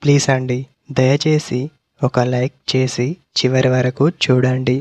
Please అండి, దయచేసి ఒక లైక్ చేసి చివరి వరకు చూడండి.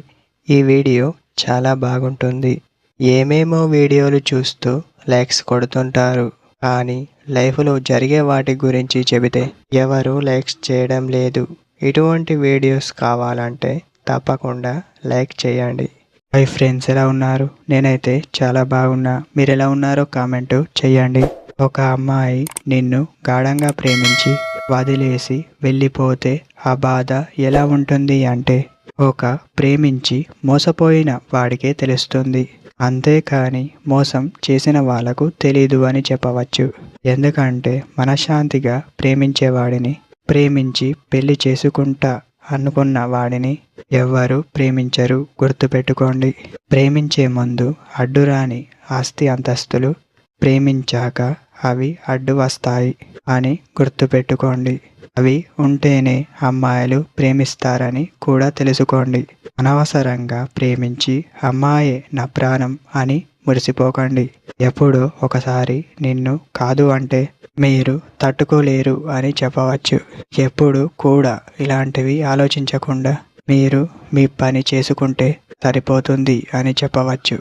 ఈ వీడియో చాలా బాగుంటుంది. ఏమేమో వీడియోలు చూస్తూ లైక్స్ కొడుతుంటారు, కానీ లైఫ్లో జరిగే వాటి గురించి చెబితే ఎవరు లైక్స్ చేయడం లేదు. ఇటువంటి వీడియోస్ కావాలంటే తప్పకుండా లైక్ చేయండి. హాయ్ ఫ్రెండ్స్, ఎలా ఉన్నారు? నేనైతే చాలా బాగున్నా. మీరు ఎలా ఉన్నారో కామెంట్ చేయండి. ఒక అమ్మాయి నిన్ను గాఢంగా ప్రేమించి వదిలేసి వెళ్ళిపోతే ఆ బాధ ఎలా ఉంటుంది అంటే ఒక ప్రేమించి మోసపోయిన వాడికే తెలుస్తుంది. అంతేకాని మోసం చేసిన వాళ్ళకు తెలీదు అని చెప్పవచ్చు. ఎందుకంటే మనశ్శాంతిగా ప్రేమించేవాడిని ప్రేమించి పెళ్లి చేసుకుంటా అనుకున్న వాడిని ఎవ్వరూ ప్రేమించరు. గుర్తుపెట్టుకోండి. ప్రేమించే ముందు అడ్డురాని ఆస్తి అంతస్తులు, ప్రేమించాక అవి అడ్డు వస్తాయి అని గుర్తుపెట్టుకోండి. అవి ఉంటేనే అమ్మాయిలు ప్రేమిస్తారని కూడా తెలుసుకోండి. అనవసరంగా ప్రేమించి అమ్మాయే నా ప్రాణం అని మురిసిపోకండి. ఎప్పుడో ఒకసారి నిన్ను కాదు అంటే మీరు తట్టుకోలేరు అని చెప్పవచ్చు. ఎప్పుడు కూడా ఇలాంటివి ఆలోచించకుండా మీరు మీ పని చేసుకుంటే సరిపోతుంది అని చెప్పవచ్చు.